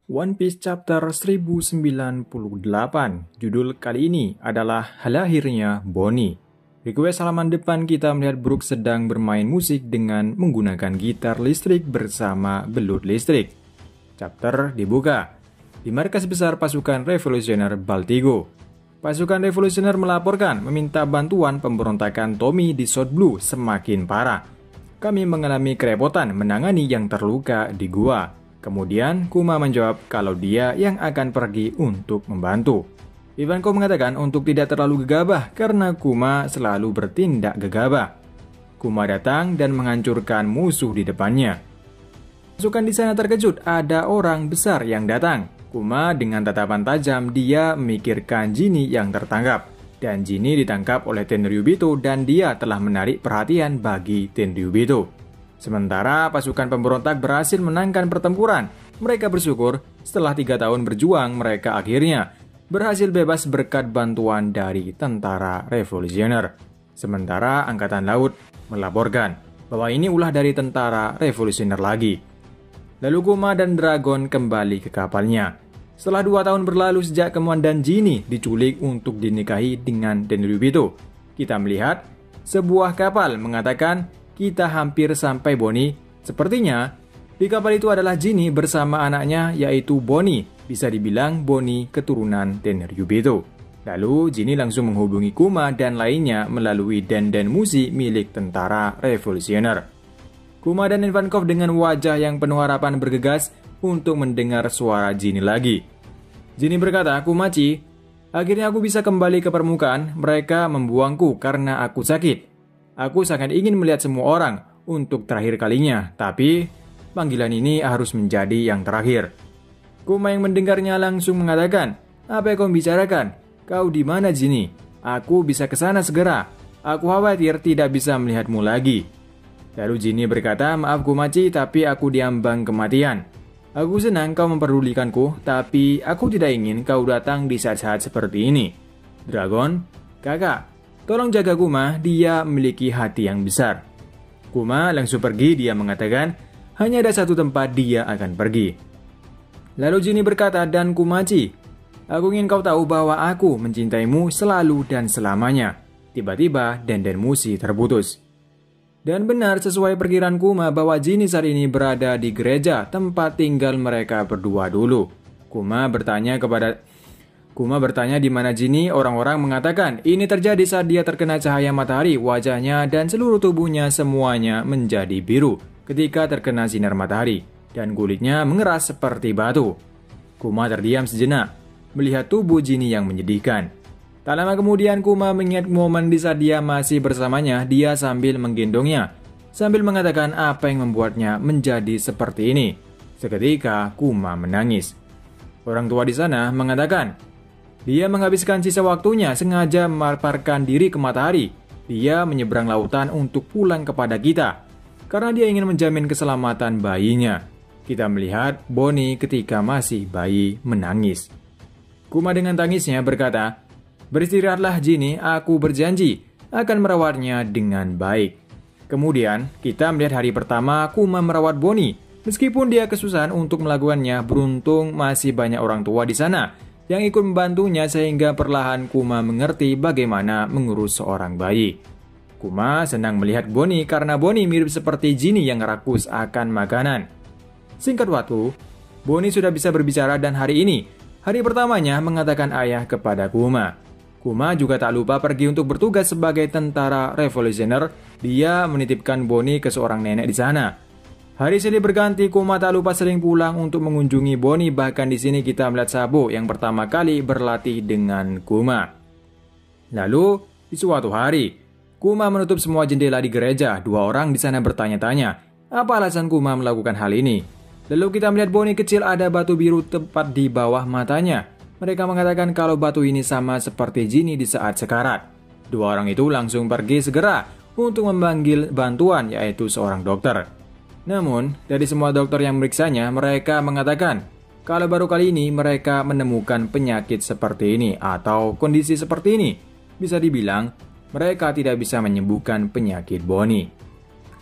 One Piece Chapter 1098. Judul kali ini adalah Lahirnya Bonnie. Request halaman depan kita melihat Brook sedang bermain musik dengan menggunakan gitar listrik bersama belut listrik. Chapter dibuka. Di markas besar pasukan revolusioner Baltigo. Pasukan revolusioner melaporkan meminta bantuan pemberontakan Tommy di South Blue semakin parah. Kami mengalami kerepotan menangani yang terluka di gua. Kemudian Kuma menjawab kalau dia yang akan pergi untuk membantu. Ivankov mengatakan untuk tidak terlalu gegabah karena Kuma selalu bertindak gegabah. Kuma datang dan menghancurkan musuh di depannya. Pasukan di sana terkejut, ada orang besar yang datang. Kuma dengan tatapan tajam dia memikirkan Jinny yang tertangkap. Dan Jinny ditangkap oleh Tenryubito dan dia telah menarik perhatian bagi Tenryubito. Sementara pasukan pemberontak berhasil menangkan pertempuran. Mereka bersyukur setelah 3 tahun berjuang mereka akhirnya berhasil bebas berkat bantuan dari tentara revolusioner. Sementara Angkatan Laut melaporkan bahwa ini ulah dari tentara revolusioner lagi. Lalu Kuma dan Dragon kembali ke kapalnya. Setelah 2 tahun berlalu sejak Komandan Jinny diculik untuk dinikahi dengan Tenryubito, kita melihat sebuah kapal mengatakan kita hampir sampai Bonnie. Sepertinya di kapal itu adalah Jinny bersama anaknya yaitu Bonnie. Bisa dibilang Bonnie keturunan Tenryubito. Lalu Jinny langsung menghubungi Kuma dan lainnya melalui den-den musik milik tentara revolusioner. Kuma dan Ivankov dengan wajah yang penuh harapan bergegas untuk mendengar suara Jinny lagi. Jinny berkata, "Kumaci, akhirnya aku bisa kembali ke permukaan. Mereka membuangku karena aku sakit. Aku sangat ingin melihat semua orang untuk terakhir kalinya, tapi panggilan ini harus menjadi yang terakhir." Kuma yang mendengarnya langsung mengatakan, "Apa yang kau bicarakan? Kau di mana, Jinny? Aku bisa ke sana segera. Aku khawatir tidak bisa melihatmu lagi." Lalu Jinny berkata, "Maaf Kumaci, tapi aku diambang kematian. Aku senang kau memperdulikanku, tapi aku tidak ingin kau datang di saat-saat seperti ini. Dragon, kakak, tolong jaga Kuma, dia memiliki hati yang besar." Kuma langsung pergi, dia mengatakan hanya ada satu tempat dia akan pergi. Lalu Jinny berkata, "Dan Kumaci, aku ingin kau tahu bahwa aku mencintaimu selalu dan selamanya." Tiba-tiba den-den musik terputus. Dan benar sesuai perkiraan Kuma bahwa Jinny saat ini berada di gereja tempat tinggal mereka berdua dulu. Kuma bertanya di mana Jinny. Orang-orang mengatakan ini terjadi saat dia terkena cahaya matahari, wajahnya dan seluruh tubuhnya semuanya menjadi biru ketika terkena sinar matahari dan kulitnya mengeras seperti batu. Kuma terdiam sejenak melihat tubuh Jinny yang menyedihkan. Tak lama kemudian Kuma mengingat momen di saat dia masih bersamanya, dia sambil menggendongnya sambil mengatakan apa yang membuatnya menjadi seperti ini. Seketika Kuma menangis. Orang tua di sana mengatakan dia menghabiskan sisa waktunya sengaja memaparkan diri ke matahari. Dia menyeberang lautan untuk pulang kepada kita karena dia ingin menjamin keselamatan bayinya. Kita melihat Bonnie ketika masih bayi menangis. Kuma dengan tangisnya berkata, "Beristirahatlah Jinny, aku berjanji akan merawatnya dengan baik." Kemudian kita melihat hari pertama Kuma merawat Bonnie. Meskipun dia kesusahan untuk melakukannya, beruntung masih banyak orang tua di sana yang ikut membantunya sehingga perlahan Kuma mengerti bagaimana mengurus seorang bayi. Kuma senang melihat Bonnie karena Bonnie mirip seperti Jinny yang rakus akan makanan. Singkat waktu, Bonnie sudah bisa berbicara dan hari ini, hari pertamanya mengatakan ayah kepada Kuma. Kuma juga tak lupa pergi untuk bertugas sebagai tentara revolusioner. Dia menitipkan Bonnie ke seorang nenek di sana. Hari silih berganti, Kuma tak lupa sering pulang untuk mengunjungi Bonnie. Bahkan di sini kita melihat Sabo yang pertama kali berlatih dengan Kuma. Lalu, di suatu hari, Kuma menutup semua jendela di gereja. 2 orang di sana bertanya-tanya, apa alasan Kuma melakukan hal ini? Lalu kita melihat Bonnie kecil, ada batu biru tepat di bawah matanya. Mereka mengatakan kalau batu ini sama seperti Jinny di saat sekarat. 2 orang itu langsung pergi segera untuk memanggil bantuan, yaitu seorang dokter. Namun, dari semua dokter yang memeriksanya, mereka mengatakan kalau baru kali ini mereka menemukan penyakit seperti ini atau kondisi seperti ini. Bisa dibilang, mereka tidak bisa menyembuhkan penyakit Bonnie.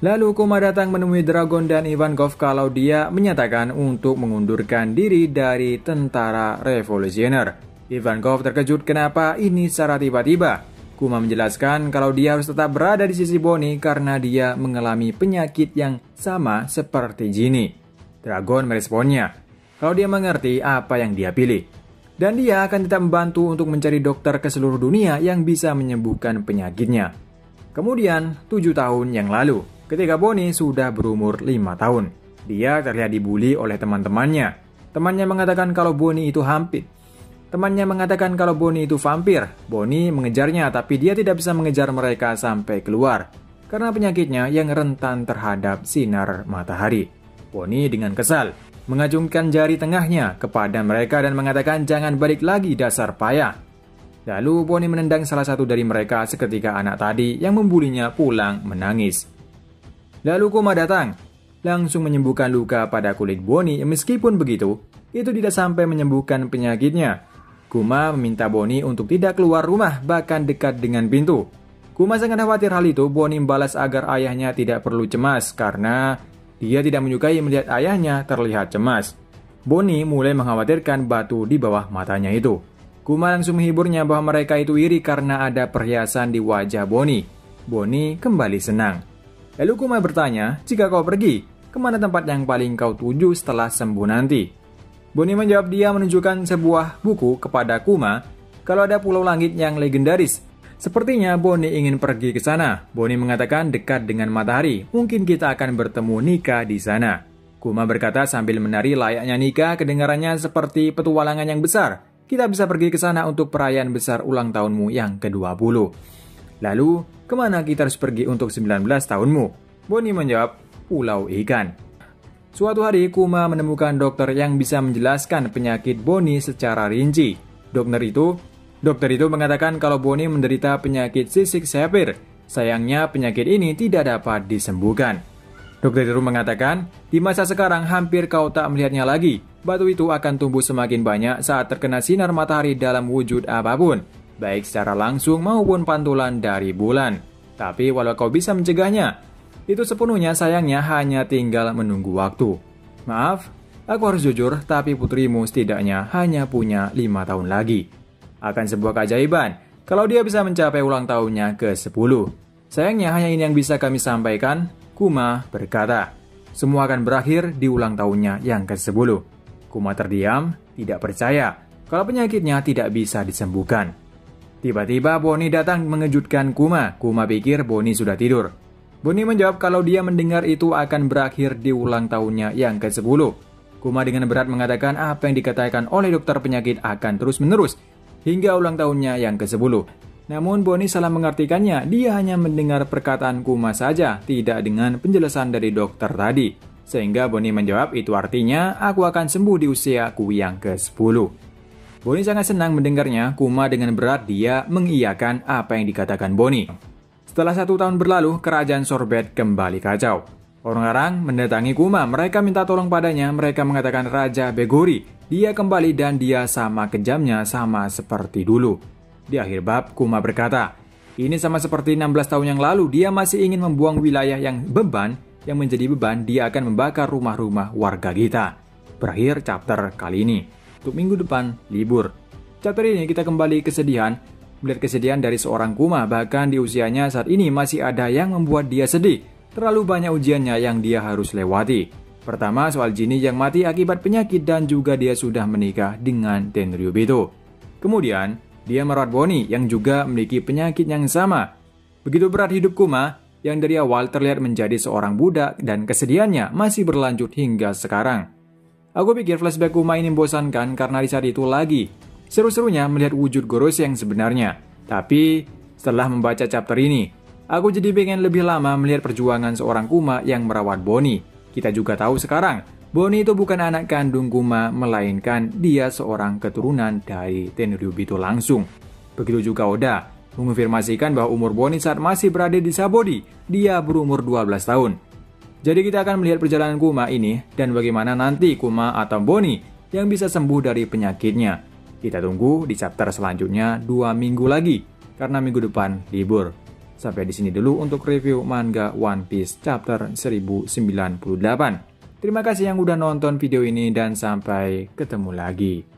Lalu Kuma datang menemui Dragon dan Ivankov kalau dia menyatakan untuk mengundurkan diri dari tentara revolusioner. Ivankov terkejut kenapa ini secara tiba-tiba. Kuma menjelaskan kalau dia harus tetap berada di sisi Bonnie karena dia mengalami penyakit yang sama seperti Ginny. Dragon meresponnya kalau dia mengerti apa yang dia pilih. Dan dia akan tetap membantu untuk mencari dokter ke seluruh dunia yang bisa menyembuhkan penyakitnya. Kemudian, 7 tahun yang lalu, ketika Bonnie sudah berumur 5 tahun, dia terlihat dibully oleh teman-temannya. Temannya mengatakan kalau Bonnie itu vampir. Bonnie mengejarnya tapi dia tidak bisa mengejar mereka sampai keluar karena penyakitnya yang rentan terhadap sinar matahari. Bonnie dengan kesal mengacungkan jari tengahnya kepada mereka dan mengatakan jangan balik lagi dasar payah. Lalu Bonnie menendang salah satu dari mereka seketika anak tadi yang membulinya pulang menangis. Lalu Kuma datang, langsung menyembuhkan luka pada kulit Bonnie. Meskipun begitu, itu tidak sampai menyembuhkan penyakitnya. Kuma meminta Bonnie untuk tidak keluar rumah, bahkan dekat dengan pintu. Kuma sangat khawatir hal itu. Bonnie membalas agar ayahnya tidak perlu cemas karena dia tidak menyukai melihat ayahnya terlihat cemas. Bonnie mulai mengkhawatirkan batu di bawah matanya itu. Kuma langsung menghiburnya bahwa mereka itu iri karena ada perhiasan di wajah Bonnie. Bonnie kembali senang. Lalu Kuma bertanya, jika kau pergi, kemana tempat yang paling kau tuju setelah sembuh nanti? Bonnie menjawab dia menunjukkan sebuah buku kepada Kuma kalau ada pulau langit yang legendaris. Sepertinya Bonnie ingin pergi ke sana. Bonnie mengatakan dekat dengan matahari. Mungkin kita akan bertemu nikah di sana. Kuma berkata sambil menari layaknya nikah, kedengarannya seperti petualangan yang besar. Kita bisa pergi ke sana untuk perayaan besar ulang tahunmu yang ke-20. Lalu, kemana kita harus pergi untuk 19 tahunmu? Bonnie menjawab, Pulau Ikan. Suatu hari Kuma menemukan dokter yang bisa menjelaskan penyakit Bonnie secara rinci. Dokter itu mengatakan kalau Bonnie menderita penyakit sisik sapir. Sayangnya penyakit ini tidak dapat disembuhkan. Dokter itu mengatakan, di masa sekarang hampir kau tak melihatnya lagi. Batu itu akan tumbuh semakin banyak saat terkena sinar matahari dalam wujud apapun, baik secara langsung maupun pantulan dari bulan. Tapi walau kau bisa mencegahnya, itu sepenuhnya sayangnya hanya tinggal menunggu waktu. Maaf, aku harus jujur, tapi putrimu setidaknya hanya punya 5 tahun lagi. Akan sebuah keajaiban kalau dia bisa mencapai ulang tahunnya ke-10. Sayangnya hanya ini yang bisa kami sampaikan, Kuma berkata. Semua akan berakhir di ulang tahunnya yang ke-10. Kuma terdiam, tidak percaya kalau penyakitnya tidak bisa disembuhkan. Tiba-tiba Bonnie datang mengejutkan Kuma. Kuma pikir Bonnie sudah tidur. Bonnie menjawab kalau dia mendengar itu akan berakhir di ulang tahunnya yang ke-10. Kuma dengan berat mengatakan apa yang dikatakan oleh dokter penyakit akan terus-menerus hingga ulang tahunnya yang ke-10. Namun Bonnie salah mengartikannya, dia hanya mendengar perkataan Kuma saja, tidak dengan penjelasan dari dokter tadi. Sehingga Bonnie menjawab itu artinya aku akan sembuh di usiaku yang ke-10. Bonnie sangat senang mendengarnya. Kuma dengan berat dia mengiyakan apa yang dikatakan Bonnie. Setelah 1 tahun berlalu, kerajaan Sorbet kembali kacau. Orang-orang mendatangi Kuma, mereka minta tolong padanya, mereka mengatakan Raja Begori. Dia kembali dan dia sama kejamnya sama seperti dulu. Di akhir bab, Kuma berkata, ini sama seperti 16 tahun yang lalu, dia masih ingin membuang wilayah yang menjadi beban, dia akan membakar rumah-rumah warga kita. Berakhir chapter kali ini. Untuk minggu depan, libur. Chapter ini kita kembali kesedihan, melihat kesedihan dari seorang Kuma, bahkan di usianya saat ini masih ada yang membuat dia sedih. Terlalu banyak ujiannya yang dia harus lewati. Pertama, soal Ginny yang mati akibat penyakit dan juga dia sudah menikah dengan Tenryubito. Kemudian, dia merawat Bonnie yang juga memiliki penyakit yang sama. Begitu berat hidup Kuma yang dari awal terlihat menjadi seorang budak dan kesedihannya masih berlanjut hingga sekarang. Aku pikir flashback Kuma ini membosankan karena di saat itu lagi seru-serunya melihat wujud Gorosei yang sebenarnya. Tapi setelah membaca chapter ini, aku jadi pengen lebih lama melihat perjuangan seorang Kuma yang merawat Bonnie. Kita juga tahu sekarang, Bonnie itu bukan anak kandung Kuma, melainkan dia seorang keturunan dari Tenryubito langsung. Begitu juga Oda, mengonfirmasikan bahwa umur Bonnie saat masih berada di Sabodi, dia berumur 12 tahun. Jadi kita akan melihat perjalanan Kuma ini, dan bagaimana nanti Kuma atau Bonnie yang bisa sembuh dari penyakitnya. Kita tunggu di chapter selanjutnya 2 minggu lagi, karena minggu depan libur. Sampai di sini dulu untuk review manga One Piece chapter 1098. Terima kasih yang udah nonton video ini dan sampai ketemu lagi.